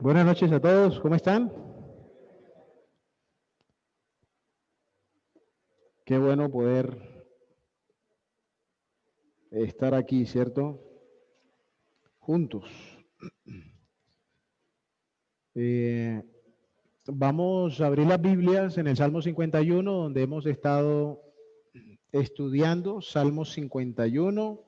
Buenas noches a todos, ¿cómo están? Qué bueno poder estar aquí, ¿cierto? Juntos. Eh, Vamos a abrir las Biblias en el Salmo 51, donde hemos estado estudiando Salmo 51.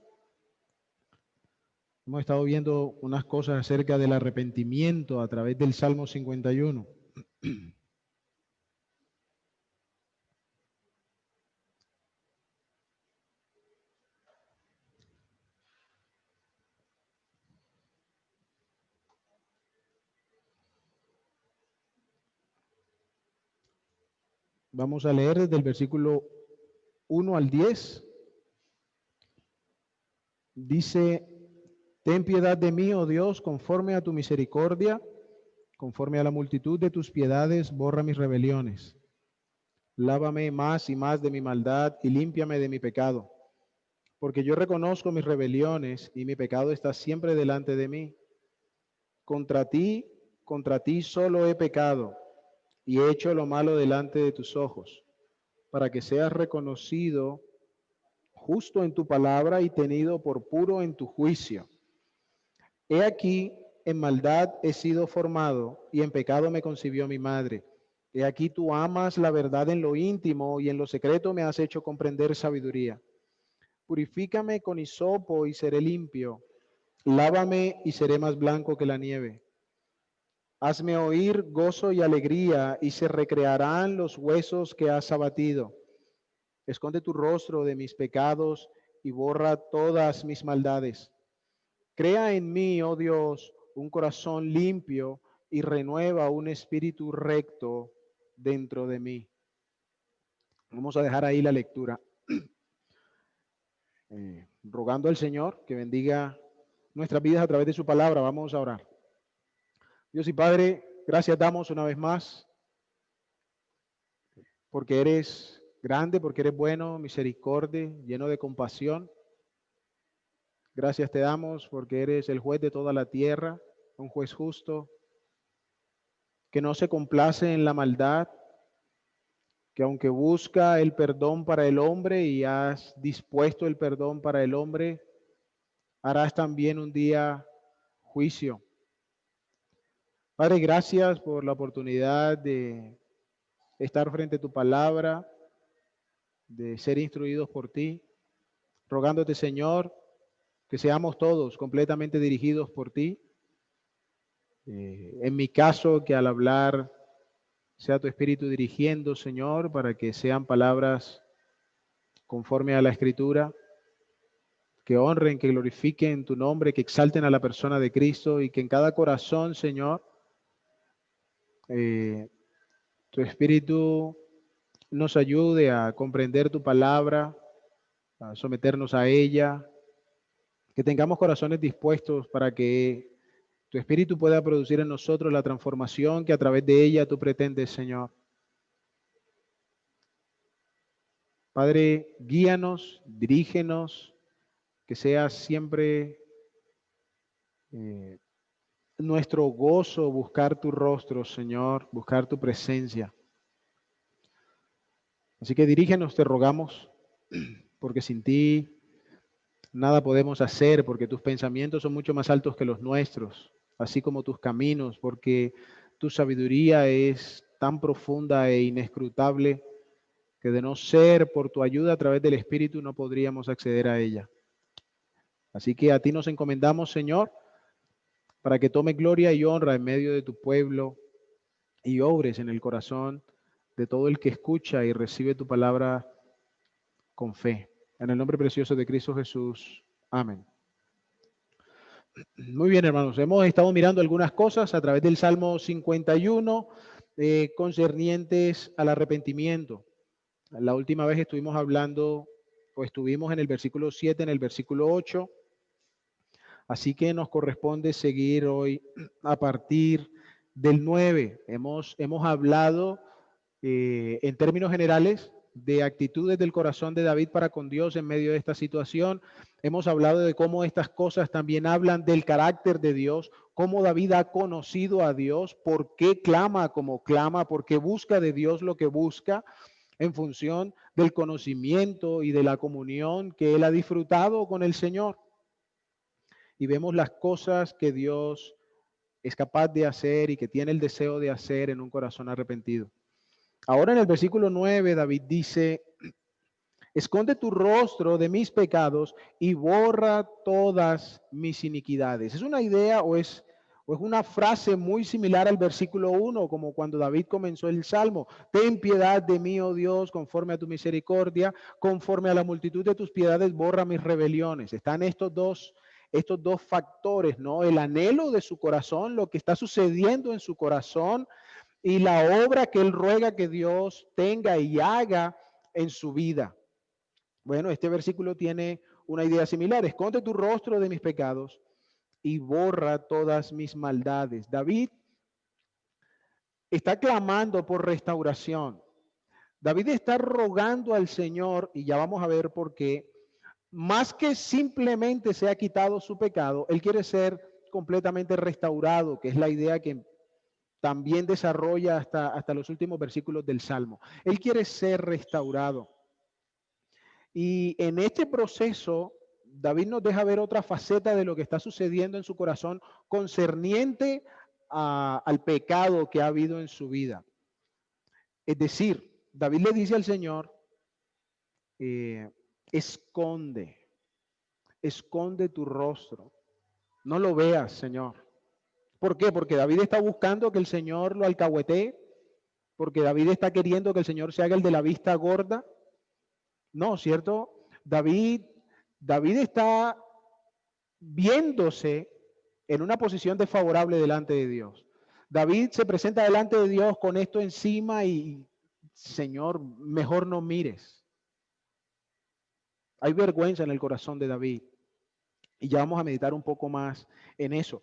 Hemos estado viendo unas cosas acerca del arrepentimiento a través del Salmo 51. Vamos a leer desde el versículo 1 al 10. Dice: Ten piedad de mí, oh Dios, conforme a tu misericordia, conforme a la multitud de tus piedades, borra mis rebeliones. Lávame más y más de mi maldad y límpiame de mi pecado, porque yo reconozco mis rebeliones y mi pecado está siempre delante de mí. Contra ti solo he pecado y he hecho lo malo delante de tus ojos, para que seas reconocido justo en tu palabra y tenido por puro en tu juicio. He aquí, en maldad he sido formado y en pecado me concibió mi madre. He aquí tú amas la verdad en lo íntimo y en lo secreto me has hecho comprender sabiduría. Purifícame con hisopo y seré limpio. Lávame y seré más blanco que la nieve. Hazme oír gozo y alegría y se recrearán los huesos que has abatido. Esconde tu rostro de mis pecados y borra todas mis maldades. Crea en mí, oh Dios, un corazón limpio y renueva un espíritu recto dentro de mí. Vamos a dejar ahí la lectura. Rogando al Señor que bendiga nuestras vidas a través de su palabra. Vamos a orar. Dios y Padre, gracias damos una vez más porque eres grande, porque eres bueno, misericordia, lleno de compasión. Gracias te damos porque eres el juez de toda la tierra, un juez justo, que no se complace en la maldad, que aunque busca el perdón para el hombre y has dispuesto el perdón para el hombre, harás también un día juicio. Padre, gracias por la oportunidad de estar frente a tu palabra, de ser instruidos por ti, rogándote, Señor, que seamos todos completamente dirigidos por ti. En mi caso, que al hablar sea tu Espíritu dirigiendo, Señor, para que sean palabras conforme a la Escritura, que honren, que glorifiquen tu nombre, que exalten a la persona de Cristo y que en cada corazón, Señor, tu Espíritu nos ayude a comprender tu palabra, a someternos a ella, que tengamos corazones dispuestos para que tu Espíritu pueda producir en nosotros la transformación que a través de ella tú pretendes, Señor. Padre, guíanos, dirígenos, que sea siempre nuestro gozo buscar tu rostro, Señor, buscar tu presencia. Así que dirígenos, te rogamos, porque sin ti nada podemos hacer, porque tus pensamientos son mucho más altos que los nuestros, así como tus caminos, porque tu sabiduría es tan profunda e inescrutable que de no ser por tu ayuda a través del Espíritu no podríamos acceder a ella. Así que a ti nos encomendamos, Señor, para que tome gloria y honra en medio de tu pueblo y obres en el corazón de todo el que escucha y recibe tu palabra con fe. En el nombre precioso de Cristo Jesús. Amén. Muy bien, hermanos. Hemos estado mirando algunas cosas a través del Salmo 51 concernientes al arrepentimiento. La última vez estuvimos hablando, o estuvimos en el versículo 7, en el versículo 8. Así que nos corresponde seguir hoy a partir del 9. Hemos hablado en términos generales de actitudes del corazón de David para con Dios en medio de esta situación. Hemos hablado de cómo estas cosas también hablan del carácter de Dios, cómo David ha conocido a Dios, por qué clama como clama, por qué busca de Dios lo que busca en función del conocimiento y de la comunión que él ha disfrutado con el Señor. Y vemos las cosas que Dios es capaz de hacer y que tiene el deseo de hacer en un corazón arrepentido. Ahora en el versículo 9, David dice, esconde tu rostro de mis pecados y borra todas mis iniquidades. ¿Es una idea o es una frase muy similar al versículo 1, como cuando David comenzó el Salmo? Ten piedad de mí, oh Dios, conforme a tu misericordia, conforme a la multitud de tus piedades, borra mis rebeliones. Están estos dos factores, ¿no? El anhelo de su corazón, lo que está sucediendo en su corazón y la obra que él ruega que Dios tenga y haga en su vida. Bueno, este versículo tiene una idea similar. Esconde tu rostro de mis pecados y borra todas mis maldades. David está clamando por restauración. David está rogando al Señor, y ya vamos a ver por qué, más que simplemente se ha quitado su pecado, él quiere ser completamente restaurado, que es la idea que también desarrolla hasta los últimos versículos del Salmo. Él quiere ser restaurado. Y en este proceso, David nos deja ver otra faceta de lo que está sucediendo en su corazón concerniente al pecado que ha habido en su vida. Es decir, David le dice al Señor, esconde tu rostro. No lo veas, Señor. ¿Por qué? Porque David está buscando que el Señor lo alcahuetee, porque David está queriendo que el Señor se haga el de la vista gorda. No, ¿cierto? David está viéndose en una posición desfavorable delante de Dios. David se presenta delante de Dios con esto encima y, Señor, mejor no mires. Hay vergüenza en el corazón de David. Y ya vamos a meditar un poco más en eso.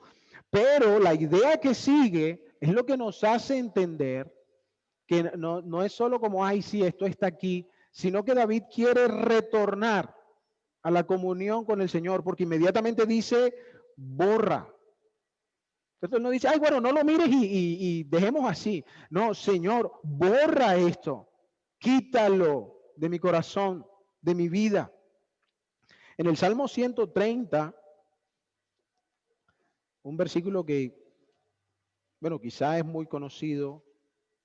Pero la idea que sigue es lo que nos hace entender que no es solo como, ay, sí, esto está aquí, sino que David quiere retornar a la comunión con el Señor, porque inmediatamente dice, borra. Entonces no dice, ay, bueno, no lo mires y dejemos así. No, Señor, borra esto, quítalo de mi corazón, de mi vida. En el Salmo 130, un versículo que, bueno, quizá es muy conocido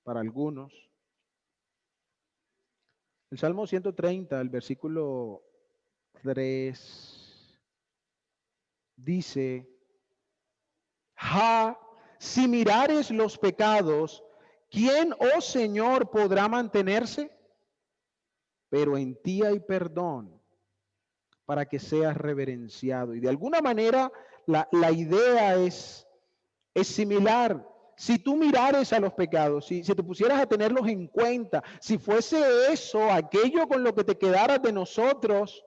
para algunos. El Salmo 130, el versículo 3, dice, si mirares los pecados, ¿quién, oh Señor, podrá mantenerse? Pero en ti hay perdón para que seas reverenciado. Y de alguna manera la idea es similar. Si tú mirares a los pecados, si te pusieras a tenerlos en cuenta, si fuese eso, aquello con lo que te quedaras de nosotros,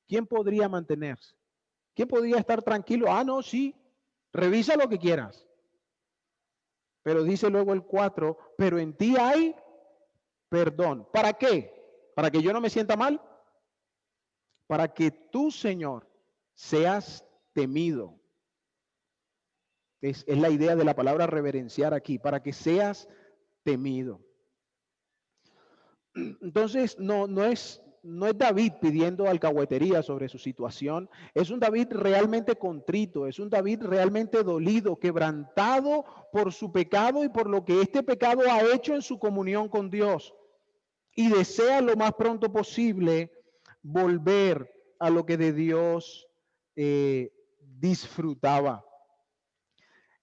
¿quién podría mantenerse? ¿Quién podría estar tranquilo? Ah, no, sí, revisa lo que quieras. Pero dice luego el 4, pero en ti hay perdón. ¿Para qué? ¿Para que yo no me sienta mal? Para que tú, Señor, seas temido. Es la idea de la palabra reverenciar aquí, para que seas temido. Entonces, no es David pidiendo alcahuetería sobre su situación, es un David realmente contrito, es un David realmente dolido, quebrantado por su pecado y por lo que este pecado ha hecho en su comunión con Dios. Y desea lo más pronto posible volver a lo que de Dios disfrutaba.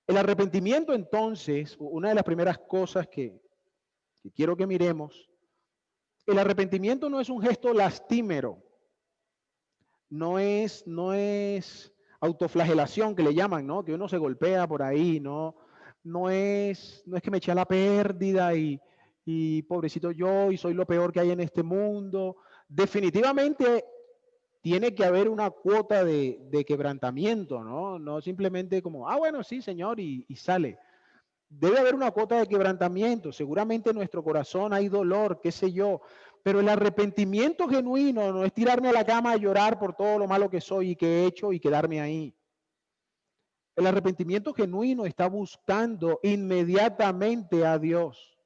El arrepentimiento, entonces, una de las primeras cosas que quiero que miremos, el arrepentimiento no es un gesto lastimero, no es autoflagelación que le llaman, ¿no? Que uno se golpea por ahí, no es que me eché a la pérdida y pobrecito yo y soy lo peor que hay en este mundo. Definitivamente tiene que haber una cuota de quebrantamiento, ¿no? No simplemente como, bueno, sí, Señor, y sale. debe haber una cuota de quebrantamiento. Seguramente en nuestro corazón hay dolor, qué sé yo. Pero el arrepentimiento genuino no es tirarme a la cama a llorar por todo lo malo que soy y que he hecho y quedarme ahí. El arrepentimiento genuino está buscando inmediatamente a Dios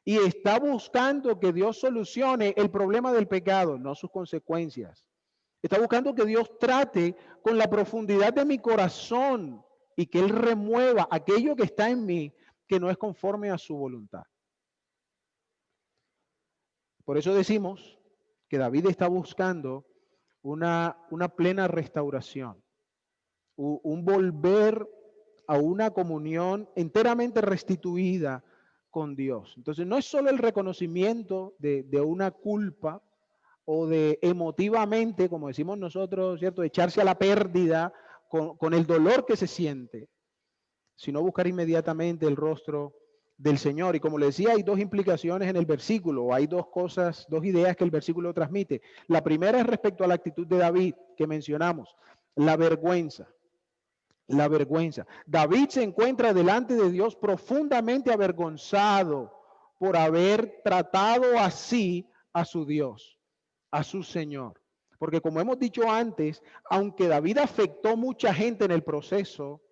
y está buscando que Dios solucione el problema del pecado, no sus consecuencias. Está buscando que Dios trate con la profundidad de mi corazón y que Él remueva aquello que está en mí que no es conforme a su voluntad. Por eso decimos que David está buscando una plena restauración, un volver a una comunión enteramente restituida con Dios. Entonces no es solo el reconocimiento de una culpa o de emotivamente, como decimos nosotros, ¿cierto?, echarse a la pérdida con el dolor que se siente, sino buscar inmediatamente el rostro del Señor. Y como le decía, hay dos implicaciones en el versículo, hay dos cosas, dos ideas que el versículo transmite. La primera es respecto a la actitud de David que mencionamos, la vergüenza. La vergüenza. David se encuentra delante de Dios profundamente avergonzado por haber tratado así a su Dios, a su Señor. Porque como hemos dicho antes, aunque David afectó mucha gente en el proceso,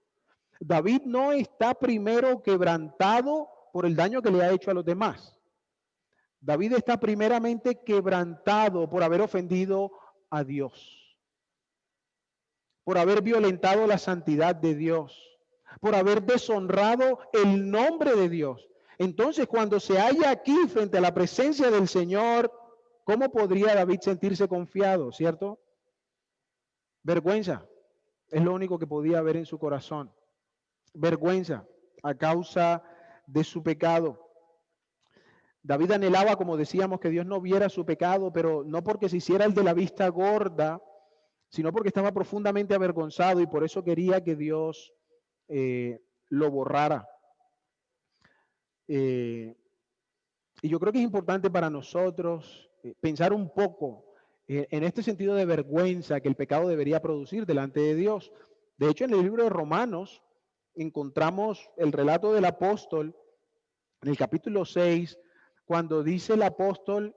David no está primero quebrantado por el daño que le ha hecho a los demás. David está primeramente quebrantado por haber ofendido a Dios, por haber violentado la santidad de Dios, por haber deshonrado el nombre de Dios. Entonces, cuando se halla aquí frente a la presencia del Señor, ¿cómo podría David sentirse confiado, cierto? Vergüenza es lo único que podía haber en su corazón. Vergüenza a causa de su pecado. David anhelaba, como decíamos, que Dios no viera su pecado, pero no porque se hiciera el de la vista gorda, sino porque estaba profundamente avergonzado y por eso quería que Dios lo borrara. Y yo creo que es importante para nosotros pensar un poco en este sentido de vergüenza que el pecado debería producir delante de Dios. De hecho, en el libro de Romanos encontramos el relato del apóstol en el capítulo 6, cuando dice el apóstol,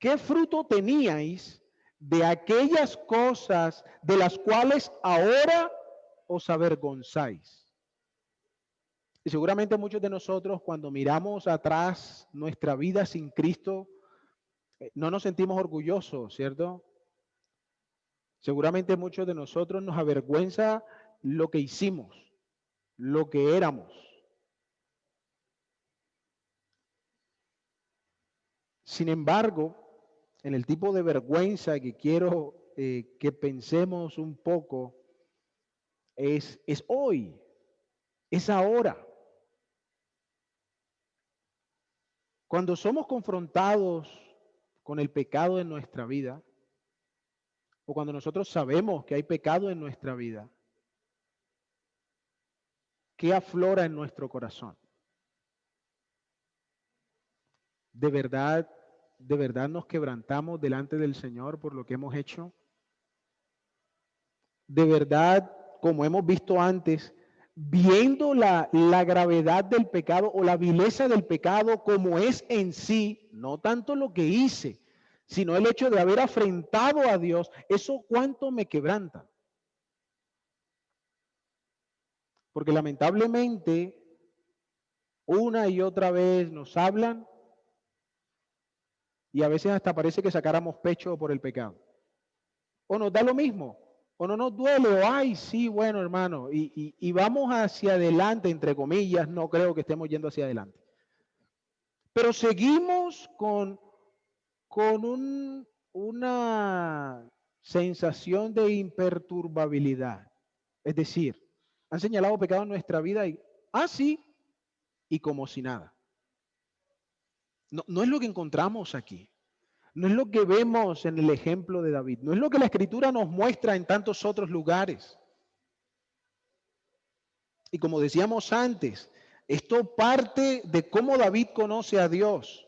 ¿qué fruto teníais de aquellas cosas de las cuales ahora os avergonzáis? Y seguramente muchos de nosotros cuando miramos atrás nuestra vida sin Cristo, no nos sentimos orgullosos, ¿cierto? Seguramente muchos de nosotros nos avergüenza lo que hicimos, lo que éramos. Sin embargo, en el tipo de vergüenza que quiero que pensemos un poco, es hoy, es ahora. Cuando somos confrontados con el pecado en nuestra vida, o cuando nosotros sabemos que hay pecado en nuestra vida, ¿qué aflora en nuestro corazón? ¿De verdad nos quebrantamos delante del Señor por lo que hemos hecho? ¿De verdad, como hemos visto antes, viendo la gravedad del pecado o la vileza del pecado como es en sí, no tanto lo que hice, sino el hecho de haber afrentado a Dios, eso cuánto me quebranta? Porque lamentablemente una y otra vez nos hablan y a veces hasta parece que sacáramos pecho por el pecado. O nos da lo mismo, o no nos duele, o ay, sí, bueno, hermano, y vamos hacia adelante, entre comillas, no creo que estemos yendo hacia adelante. Pero seguimos con una sensación de imperturbabilidad. Es decir, han señalado pecado en nuestra vida y, sí, y como si nada. No es lo que encontramos aquí. No es lo que vemos en el ejemplo de David. No es lo que la Escritura nos muestra en tantos otros lugares. Y como decíamos antes, esto parte de cómo David conoce a Dios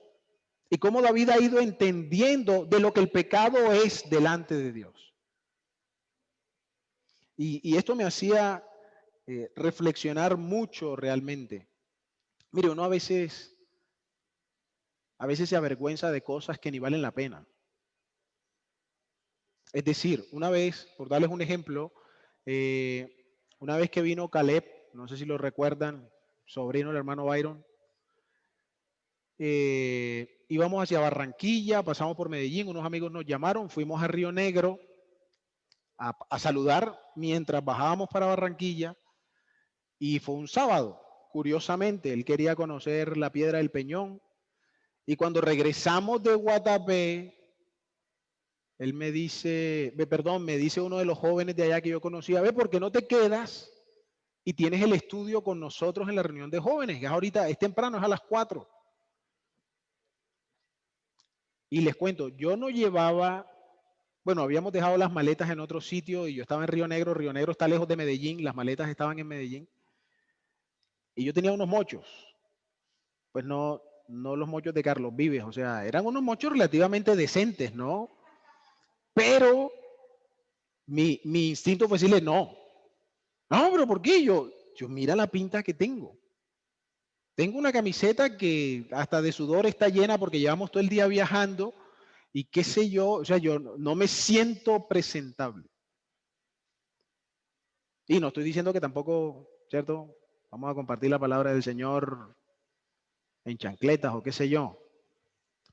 y cómo David ha ido entendiendo de lo que el pecado es delante de Dios. Y esto me hacía reflexionar mucho realmente. Mire, uno a veces se avergüenza de cosas que ni valen la pena. Es decir, una vez, por darles un ejemplo, una vez que vino Caleb, no sé si lo recuerdan, sobrino del hermano Byron, íbamos hacia Barranquilla, pasamos por Medellín, unos amigos nos llamaron, fuimos a Río Negro a saludar mientras bajábamos para Barranquilla y fue un sábado. Curiosamente, él quería conocer la Piedra del Peñón y cuando regresamos de Guatapé, él me dice, perdón, me dice uno de los jóvenes de allá que yo conocía, ve, ¿por qué no te quedas y tienes el estudio con nosotros en la reunión de jóvenes? Que es ahorita, es temprano, es a las 4. Y les cuento, yo no llevaba, bueno, habíamos dejado las maletas en otro sitio y yo estaba en Río Negro está lejos de Medellín, las maletas estaban en Medellín, y yo tenía unos mochos, pues no los mochos de Carlos Vives, o sea, eran unos mochos relativamente decentes, ¿no? Pero mi instinto fue decirle, no, pero ¿por qué? Yo mira la pinta que tengo. Tengo una camiseta que hasta de sudor está llena porque llevamos todo el día viajando y qué sé yo, o sea, yo no me siento presentable. Y no estoy diciendo que tampoco, ¿cierto? Vamos a compartir la palabra del Señor en chancletas o qué sé yo.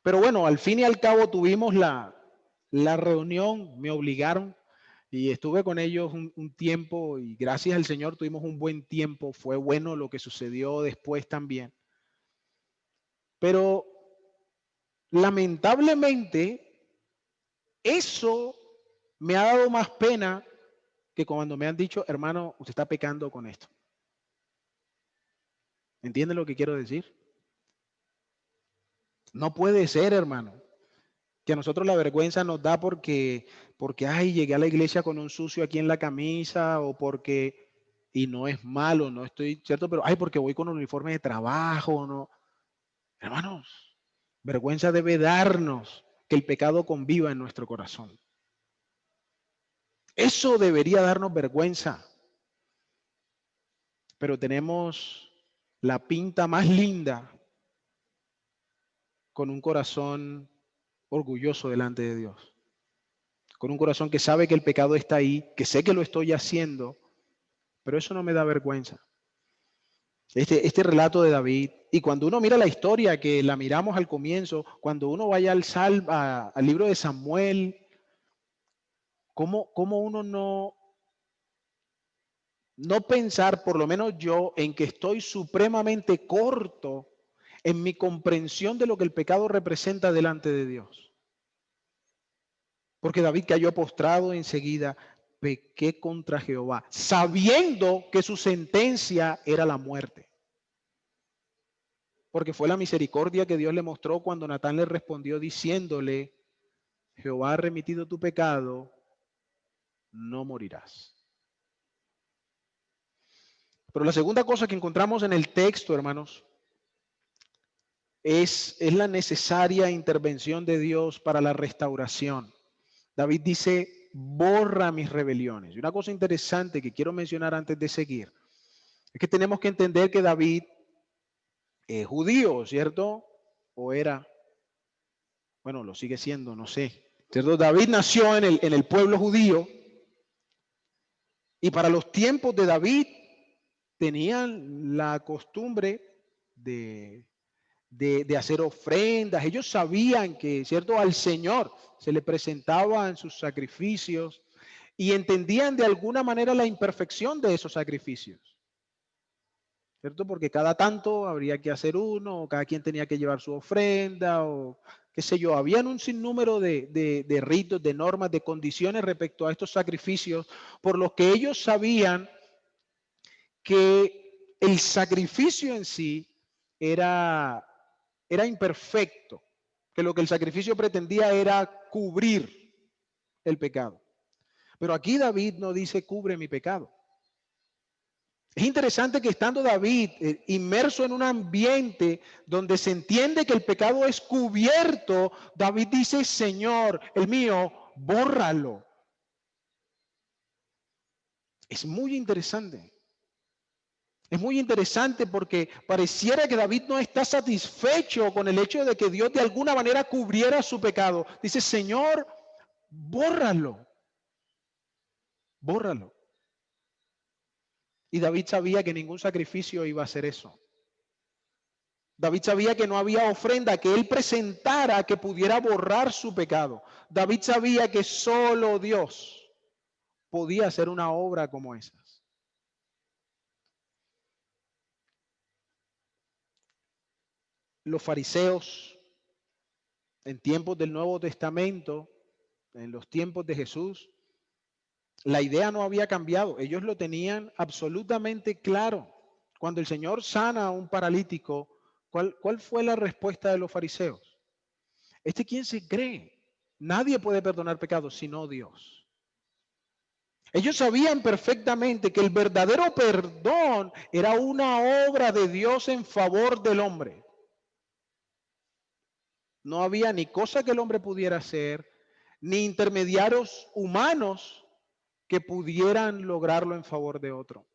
Pero bueno, al fin y al cabo tuvimos la reunión, me obligaron y estuve con ellos un tiempo y gracias al Señor tuvimos un buen tiempo. Fue bueno lo que sucedió después también. Pero lamentablemente eso me ha dado más pena que cuando me han dicho, hermano, usted está pecando con esto. ¿Entiende lo que quiero decir? No puede ser, hermano, que a nosotros la vergüenza nos da porque, ay, llegué a la iglesia con un sucio aquí en la camisa o porque, y no es malo, no estoy, ¿cierto? Pero, ay, porque voy con un uniforme de trabajo, ¿no? Hermanos, vergüenza debe darnos que el pecado conviva en nuestro corazón. Eso debería darnos vergüenza. Pero tenemos la pinta más linda con un corazón orgulloso delante de Dios. Con un corazón que sabe que el pecado está ahí, que sé que lo estoy haciendo, pero eso no me da vergüenza. Este relato de David, y cuando uno mira la historia, que la miramos al comienzo, cuando uno vaya al libro de Samuel, ¿cómo uno no pensar, por lo menos yo, en que estoy supremamente corto en mi comprensión de lo que el pecado representa delante de Dios? Porque David cayó postrado enseguida, pequé contra Jehová, sabiendo que su sentencia era la muerte. Porque fue la misericordia que Dios le mostró cuando Natán le respondió diciéndole, Jehová ha remitido tu pecado, no morirás. Pero la segunda cosa que encontramos en el texto, hermanos, es la necesaria intervención de Dios para la restauración. David dice, borra mis rebeliones. Y una cosa interesante que quiero mencionar antes de seguir, es que tenemos que entender que David es judío, ¿cierto? O era, bueno, lo sigue siendo, no sé. ¿Cierto? David nació en el pueblo judío y para los tiempos de David tenían la costumbre de hacer ofrendas. Ellos sabían que, ¿cierto? Al Señor se le presentaban sus sacrificios y entendían de alguna manera la imperfección de esos sacrificios, ¿cierto? Porque cada tanto habría que hacer uno, o cada quien tenía que llevar su ofrenda, o qué sé yo. Habían un sinnúmero de ritos, de normas, de condiciones respecto a estos sacrificios, por los que ellos sabían que el sacrificio en sí era imperfecto, que lo que el sacrificio pretendía era cubrir el pecado. Pero aquí David no dice cubre mi pecado. Es interesante que estando David inmerso en un ambiente donde se entiende que el pecado es cubierto, David dice, Señor, el mío, bórralo. Es muy interesante. Es muy interesante porque pareciera que David no está satisfecho con el hecho de que Dios de alguna manera cubriera su pecado. Dice, Señor, bórralo, bórralo. Y David sabía que ningún sacrificio iba a hacer eso. David sabía que no había ofrenda que él presentara que pudiera borrar su pecado. David sabía que solo Dios podía hacer una obra como esas. Los fariseos en tiempos del Nuevo Testamento, en los tiempos de Jesús, la idea no había cambiado. Ellos lo tenían absolutamente claro. Cuando el Señor sana a un paralítico, ¿cuál fue la respuesta de los fariseos? ¿Quién se cree? Nadie puede perdonar pecados sino Dios. Ellos sabían perfectamente que el verdadero perdón era una obra de Dios en favor del hombre. No había ni cosa que el hombre pudiera hacer, ni intermediarios humanos que pudieran lograrlo en favor de otro.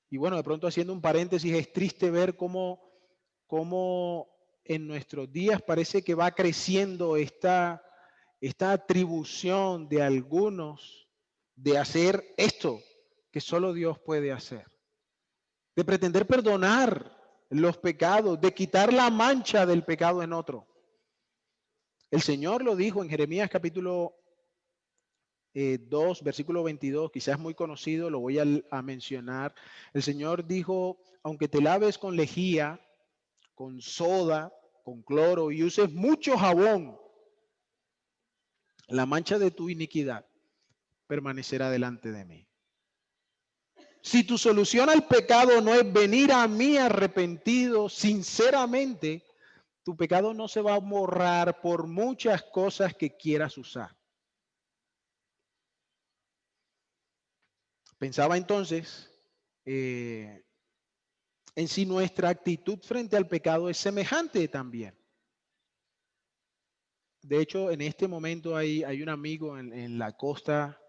Y bueno, de pronto haciendo un paréntesis, es triste ver cómo en nuestros días parece que va creciendo esta atribución de algunos de hacer esto que solo Dios puede hacer, de pretender perdonar los pecados, de quitar la mancha del pecado en otro. El Señor lo dijo en Jeremías capítulo 2, versículo 22, quizás muy conocido, lo voy a mencionar. El Señor dijo, aunque te laves con lejía, con soda, con cloro y uses mucho jabón, la mancha de tu iniquidad permanecerá delante de mí. Si tu solución al pecado no es venir a mí arrepentido sinceramente, tu pecado no se va a borrar por muchas cosas que quieras usar. Pensaba entonces, en si nuestra actitud frente al pecado es semejante también. De hecho, en este momento hay un amigo en la costa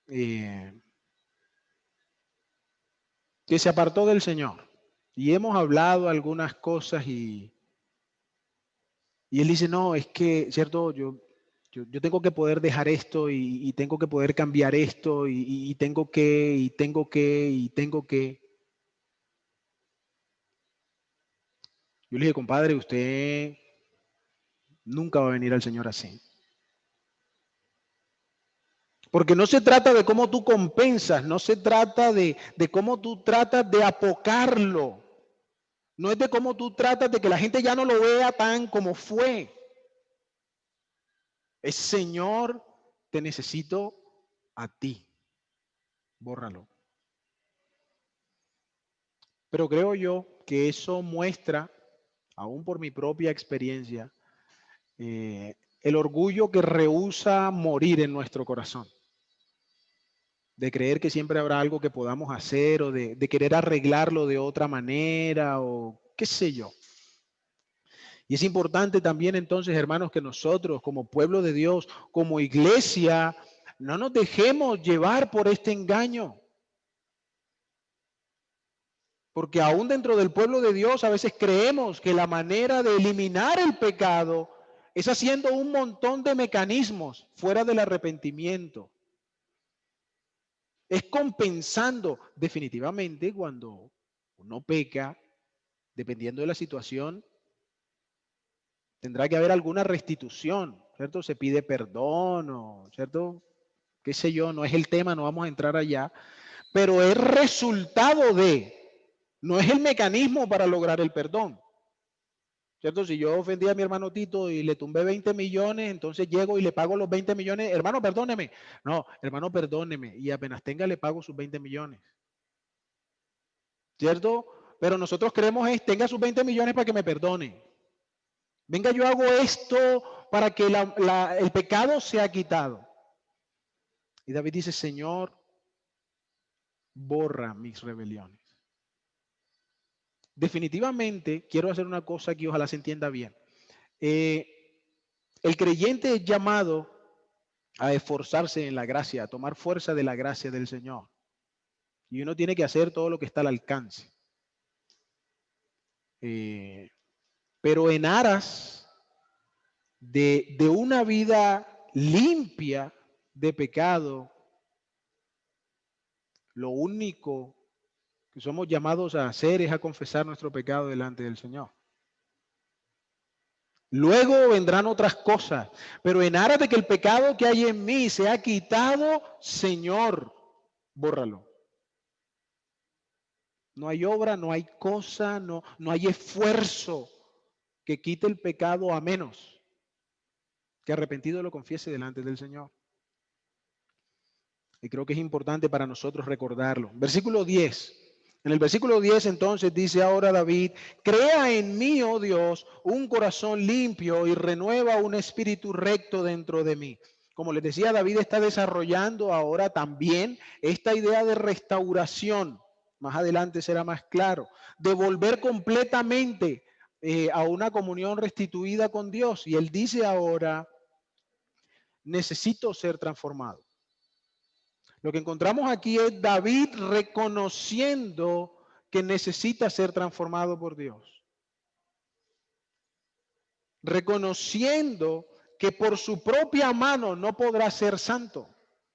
que se apartó del Señor. Y hemos hablado algunas cosas y él dice, no, es que, ¿cierto? Yo tengo que poder dejar esto y tengo que poder cambiar esto y tengo que. Yo le dije, compadre, usted nunca va a venir al Señor así. Porque no se trata de cómo tú compensas, no se trata de cómo tú tratas de apocarlo. No es de cómo tú tratas de que la gente ya no lo vea tan como fue. Es, Señor, te necesito a ti. Bórralo. Pero creo yo que eso muestra, aún por mi propia experiencia, el orgullo que rehúsa morir en nuestro corazón. De creer que siempre habrá algo que podamos hacer o de querer arreglarlo de otra manera o qué sé yo. Y es importante también entonces, hermanos, que nosotros como pueblo de Dios, como iglesia, no nos dejemos llevar por este engaño. Porque aún dentro del pueblo de Dios a veces creemos que la manera de eliminar el pecado es haciendo un montón de mecanismos fuera del arrepentimiento. Es compensando definitivamente cuando uno peca, dependiendo de la situación, tendrá que haber alguna restitución, ¿cierto? Se pide perdón o, ¿cierto? Qué sé yo, no es el tema, no vamos a entrar allá, pero es resultado de, no es el mecanismo para lograr el perdón. ¿Cierto? Si yo ofendí a mi hermano Tito y le tumbé 20 millones, entonces llego y le pago los 20 millones, hermano, perdóneme. No, hermano, perdóneme. Y apenas tenga, le pago sus 20 millones. ¿Cierto? Pero nosotros creemos es, tenga sus 20 millones para que me perdone. Venga, yo hago esto para que el pecado sea quitado. Y David dice, Señor, borra mis rebeliones. Definitivamente, quiero hacer una cosa que ojalá se entienda bien. El creyente es llamado a esforzarse en la gracia, a tomar fuerza de la gracia del Señor. y uno tiene que hacer todo lo que está al alcance. Pero en aras de una vida limpia de pecado, lo único que somos llamados a hacer es a confesar nuestro pecado delante del Señor. Luego vendrán otras cosas, pero en aras de que el pecado que hay en mí sea quitado, Señor, bórralo. No hay obra, no hay cosa, no hay esfuerzo que quite el pecado a menos que arrepentido lo confiese delante del Señor. Y creo que es importante para nosotros recordarlo. Versículo 10. En el versículo 10 entonces dice ahora David, crea en mí, oh Dios, un corazón limpio y renueva un espíritu recto dentro de mí. Como les decía, David está desarrollando ahora también esta idea de restauración. Más adelante será más claro. De volver completamente a una comunión restituida con Dios. Y él dice ahora, necesito ser transformado. Lo que encontramos aquí es David reconociendo que necesita ser transformado por Dios. Reconociendo que por su propia mano no podrá ser santo,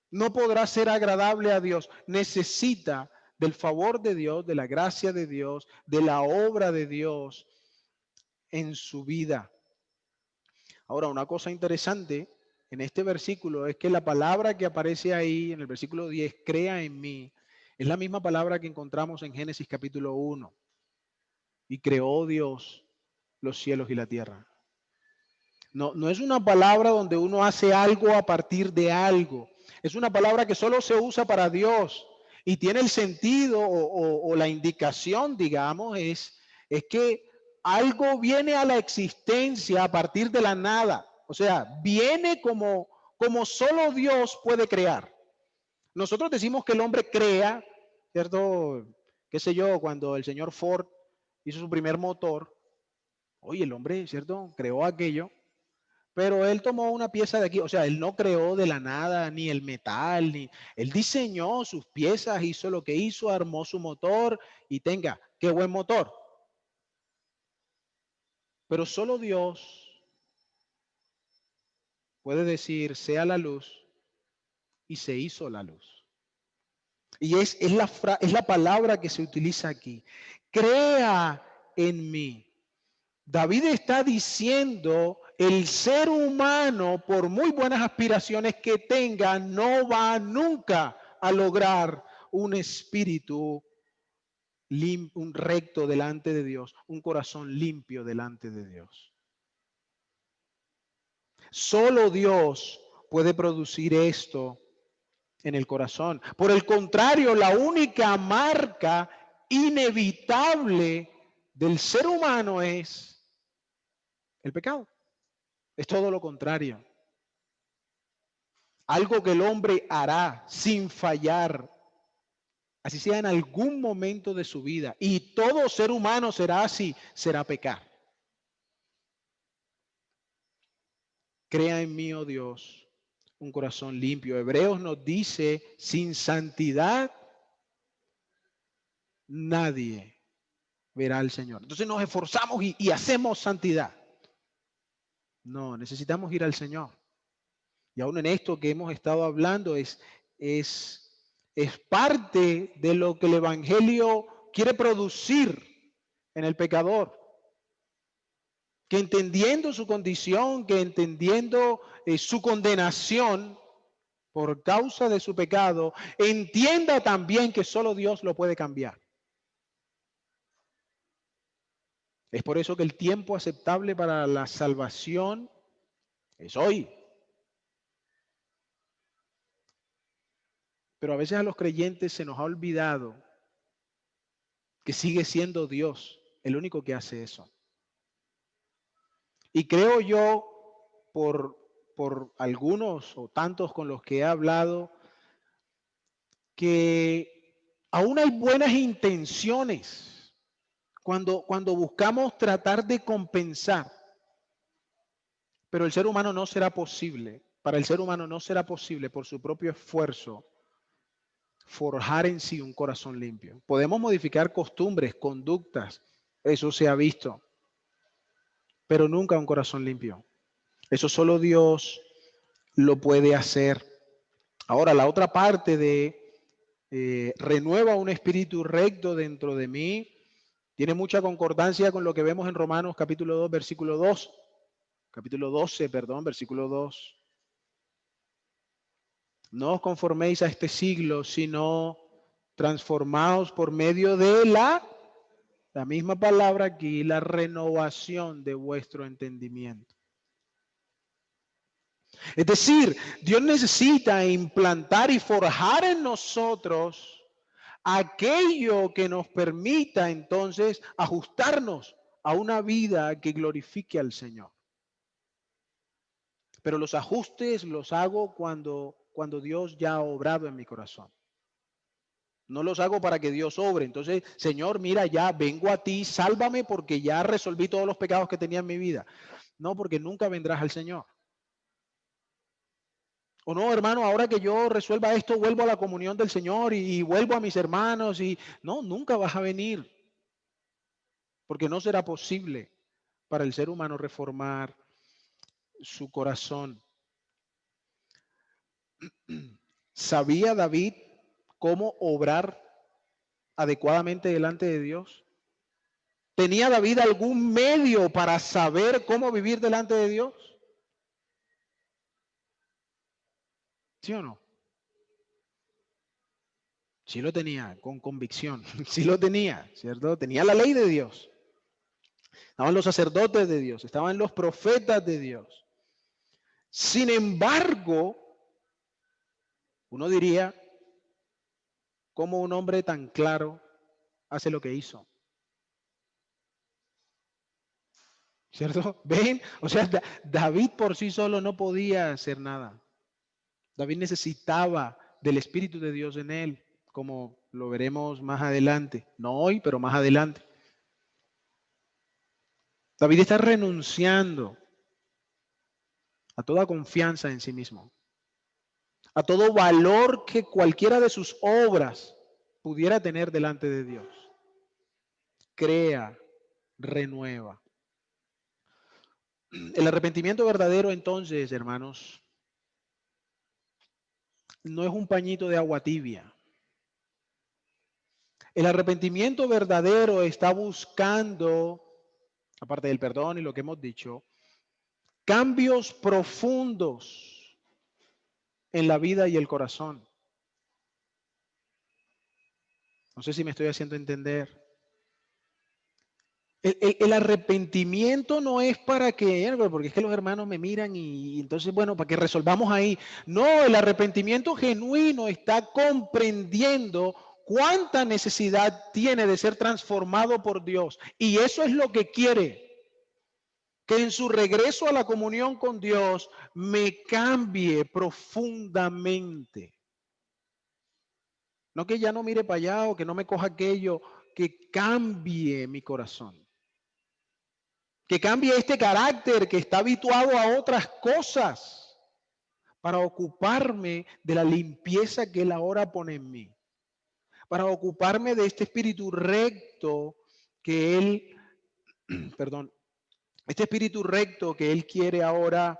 no podrá ser agradable a Dios. Necesita del favor de Dios, de la gracia de Dios, de la obra de Dios en su vida. Ahora, una cosa interesante en este versículo es que la palabra que aparece ahí en el versículo 10, crea en mí, es la misma palabra que encontramos en Génesis capítulo 1. Y creó Dios los cielos y la tierra. No es una palabra donde uno hace algo a partir de algo. Es una palabra que solo se usa para Dios. Y tiene el sentido o la indicación, digamos, es que algo viene a la existencia a partir de la nada. O sea, viene como solo Dios puede crear. Nosotros decimos que el hombre crea, ¿cierto? Qué sé yo, cuando el señor Ford hizo su primer motor, oye, el hombre, ¿cierto? Creó aquello, pero él tomó una pieza de aquí, o sea, él no creó de la nada ni el metal, ni él diseñó sus piezas, hizo lo que hizo, armó su motor y tenga, qué buen motor. Pero solo Dios puede decir, sea la luz, y se hizo la luz. Y es la palabra que se utiliza aquí. Crea en mí. David está diciendo, el ser humano, por muy buenas aspiraciones que tenga, no va nunca a lograr un espíritu un recto delante de Dios, un corazón limpio delante de Dios. Solo Dios puede producir esto en el corazón. Por el contrario, la única marca inevitable del ser humano es el pecado. Es todo lo contrario. Algo que el hombre hará sin fallar, así sea en algún momento de su vida. Y todo ser humano será así, será pecar. Crea en mí, oh Dios, un corazón limpio. Hebreos nos dice, sin santidad nadie verá al Señor. Entonces nos esforzamos y hacemos santidad. No, necesitamos ir al Señor. Y aún en esto que hemos estado hablando es parte de lo que el Evangelio quiere producir en el pecador. Que entendiendo su condición, que entendiendo su condenación por causa de su pecado, entienda también que solo Dios lo puede cambiar. Es por eso que el tiempo aceptable para la salvación es hoy. Pero a veces a los creyentes se nos ha olvidado que sigue siendo Dios el único que hace eso. Y creo yo, por algunos o tantos con los que he hablado, que aún hay buenas intenciones cuando buscamos tratar de compensar, pero el ser humano no será posible, para el ser humano no será posible por su propio esfuerzo forjar en sí un corazón limpio. Podemos modificar costumbres, conductas, eso se ha visto, pero nunca un corazón limpio. Eso solo Dios lo puede hacer. Ahora, la otra parte de renueva un espíritu recto dentro de mí, tiene mucha concordancia con lo que vemos en Romanos capítulo 2, versículo 2, capítulo 12, perdón, versículo 2. No os conforméis a este siglo, sino transformaos por medio de la misma palabra aquí, la renovación de vuestro entendimiento. Es decir, Dios necesita implantar y forjar en nosotros aquello que nos permita entonces ajustarnos a una vida que glorifique al Señor. Pero los ajustes los hago cuando Dios ya ha obrado en mi corazón. No los hago para que Dios obre. Entonces, Señor, mira, ya vengo a ti, sálvame porque ya resolví todos los pecados que tenía en mi vida. No, porque nunca vendrás al Señor. O no, hermano, ahora que yo resuelva esto, vuelvo a la comunión del Señor y vuelvo a mis hermanos y no, nunca vas a venir. Porque no será posible para el ser humano reformar su corazón. ¿Sabía David cómo obrar adecuadamente delante de Dios? ¿Tenía David algún medio para saber cómo vivir delante de Dios? ¿Sí o no? Sí lo tenía, con convicción. Sí lo tenía, ¿cierto? Tenía la ley de Dios. Estaban los sacerdotes de Dios, estaban los profetas de Dios. Sin embargo, uno diría, ¿cómo un hombre tan claro hace lo que hizo? ¿Cierto? ¿Ven? O sea, David por sí solo no podía hacer nada. David necesitaba del Espíritu de Dios en él, como lo veremos más adelante. No hoy, pero más adelante. David está renunciando a toda confianza en sí mismo, a todo valor que cualquiera de sus obras pudiera tener delante de Dios. Crea, renueva. El arrepentimiento verdadero, entonces, hermanos, no es un pañito de agua tibia. El arrepentimiento verdadero está buscando, aparte del perdón y lo que hemos dicho, cambios profundos en la vida y el corazón. No sé si me estoy haciendo entender. El arrepentimiento no es para que, porque es que los hermanos me miran y entonces, bueno, para que resolvamos ahí. No, el arrepentimiento genuino está comprendiendo cuánta necesidad tiene de ser transformado por Dios. Y eso es lo que quiere. Que en su regreso a la comunión con Dios me cambie profundamente. No que ya no mire para allá o que no me coja aquello, que cambie mi corazón. Que cambie este carácter que está habituado a otras cosas para ocuparme de la limpieza que Él ahora pone en mí. Para ocuparme de este espíritu recto que Él, perdón, este espíritu recto que Él quiere ahora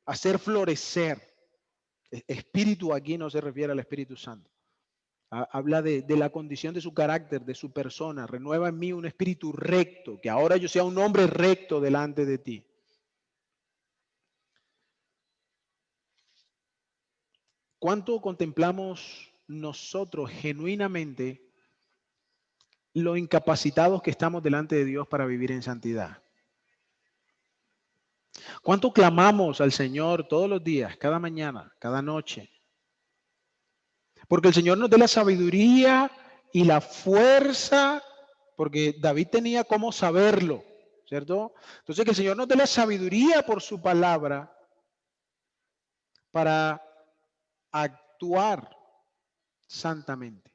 hacer florecer. Espíritu aquí no se refiere al Espíritu Santo. Habla de la condición de su carácter, de su persona. Renueva en mí un espíritu recto, que ahora yo sea un hombre recto delante de ti. ¿Cuánto contemplamos nosotros genuinamente lo incapacitados que estamos delante de Dios para vivir en santidad? ¿Cuánto clamamos al Señor todos los días, cada mañana, cada noche? Porque el Señor nos dé la sabiduría y la fuerza, porque David tenía cómo saberlo, ¿cierto? Entonces que el Señor nos dé la sabiduría por su palabra para actuar santamente.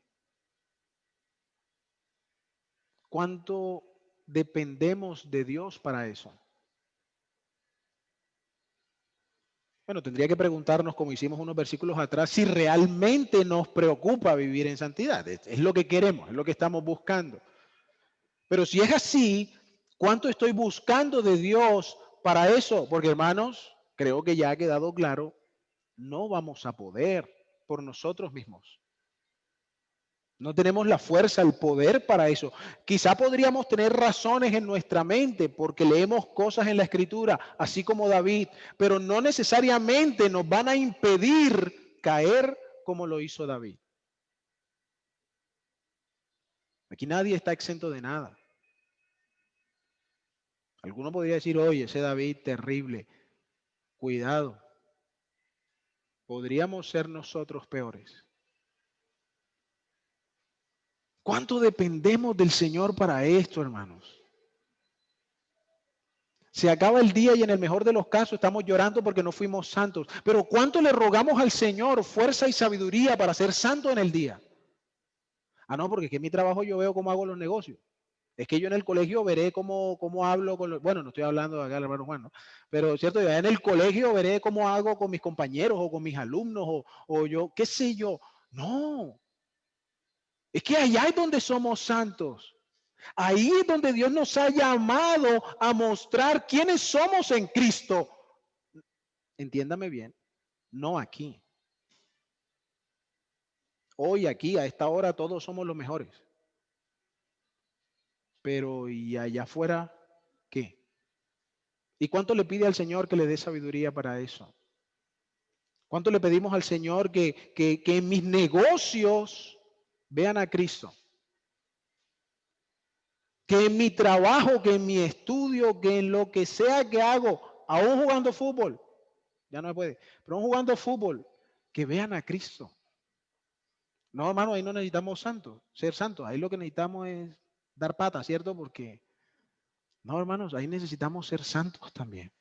¿Cuánto dependemos de Dios para eso? Bueno, tendría que preguntarnos, como hicimos unos versículos atrás, si realmente nos preocupa vivir en santidad. Es lo que queremos, es lo que estamos buscando. Pero si es así, ¿cuánto estoy buscando de Dios para eso? Porque hermanos, creo que ya ha quedado claro, no vamos a poder por nosotros mismos. No tenemos la fuerza, el poder para eso. Quizá podríamos tener razones en nuestra mente porque leemos cosas en la Escritura, así como David, pero no necesariamente nos van a impedir caer como lo hizo David. Aquí nadie está exento de nada. Alguno podría decir, oye, ese David terrible. Cuidado, podríamos ser nosotros peores. ¿Cuánto dependemos del Señor para esto, hermanos? Se acaba el día y en el mejor de los casos estamos llorando porque no fuimos santos. Pero ¿cuánto le rogamos al Señor fuerza y sabiduría para ser santo en el día? Ah, no, porque es que en mi trabajo yo veo cómo hago los negocios. Es que yo en el colegio veré cómo hablo con los... Bueno, no estoy hablando de acá del hermano Juan, ¿no? Pero cierto, yo en el colegio veré cómo hago con mis compañeros o con mis alumnos o yo, qué sé yo. No, es que allá es donde somos santos. Ahí es donde Dios nos ha llamado a mostrar quiénes somos en Cristo. Entiéndame bien, no aquí. Hoy aquí, a esta hora, todos somos los mejores. Pero ¿y allá afuera qué? ¿Y cuánto le pide al Señor que le dé sabiduría para eso? ¿Cuánto le pedimos al Señor que en mis negocios vean a Cristo? Que en mi trabajo, que en mi estudio, que en lo que sea que hago, aún jugando fútbol, ya no se puede, pero aún jugando fútbol, que vean a Cristo. No, hermano, ahí no necesitamos santos, ser santos. Ahí lo que necesitamos es dar pata, ¿cierto? Porque, no, hermanos, ahí necesitamos ser santos también.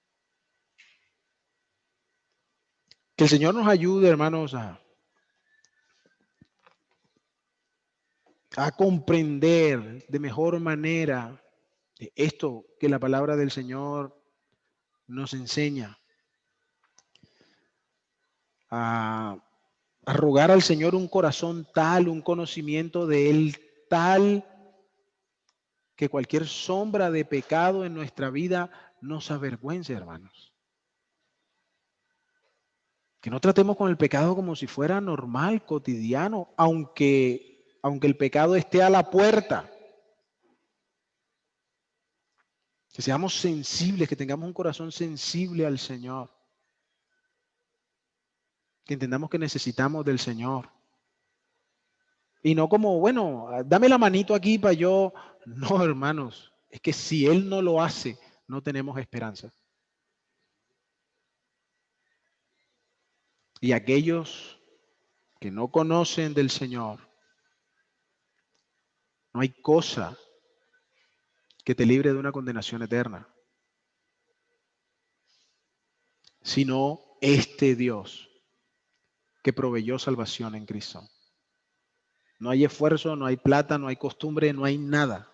Que el Señor nos ayude, hermanos, a comprender de mejor manera esto que la palabra del Señor nos enseña. A, a rogar al Señor un corazón tal, un conocimiento de Él tal, que cualquier sombra de pecado en nuestra vida nos avergüence, hermanos. Que no tratemos con el pecado como si fuera normal, cotidiano, aunque el pecado esté a la puerta. Que seamos sensibles, que tengamos un corazón sensible al Señor. Que entendamos que necesitamos del Señor. Y no como, bueno, dame la manito aquí para yo. No, hermanos, es que si Él no lo hace, no tenemos esperanza. Y aquellos que no conocen del Señor, no hay cosa que te libre de una condenación eterna, sino este Dios que proveyó salvación en Cristo. No hay esfuerzo, no hay plata, no hay costumbre, no hay nada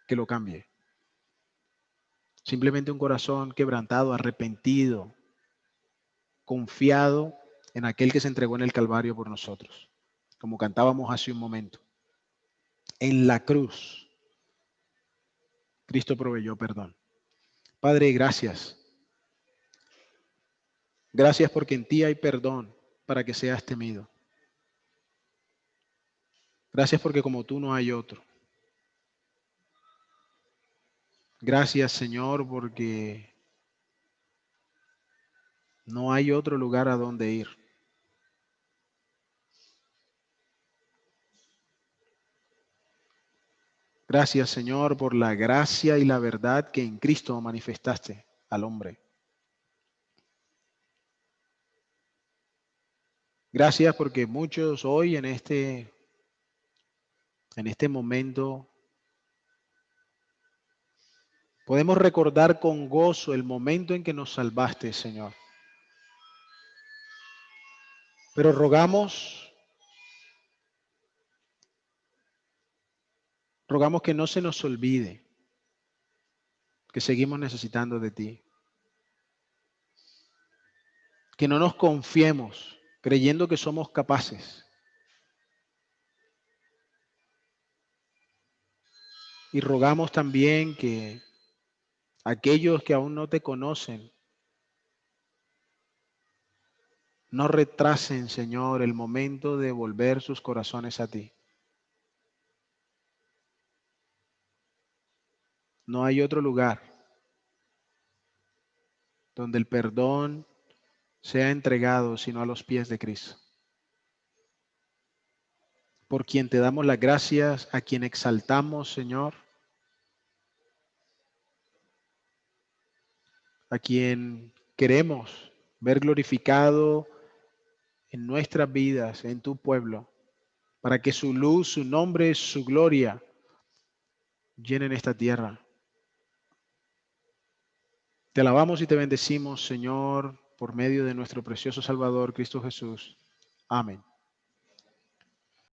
que lo cambie. Simplemente un corazón quebrantado, arrepentido, confiado en aquel que se entregó en el Calvario por nosotros, como cantábamos hace un momento. En la cruz, Cristo proveyó perdón. Padre, gracias. Gracias porque en ti hay perdón para que seas temido. Gracias porque como tú no hay otro. Gracias, Señor, porque no hay otro lugar a donde ir. Gracias, Señor, por la gracia y la verdad que en Cristo manifestaste al hombre. Gracias porque muchos hoy en este momento podemos recordar con gozo el momento en que nos salvaste, Señor. Pero rogamos que no se nos olvide que seguimos necesitando de ti. que no nos confiemos creyendo que somos capaces. Y rogamos también que aquellos que aún no te conocen no retrasen, Señor, el momento de volver sus corazones a ti. No hay otro lugar donde el perdón sea entregado sino a los pies de Cristo, por quien te damos las gracias, a quien exaltamos, Señor, a quien queremos ver glorificado en nuestras vidas, en tu pueblo, para que su luz, su nombre, su gloria llenen esta tierra. Te alabamos y te bendecimos, Señor, por medio de nuestro precioso Salvador, Cristo Jesús. Amén.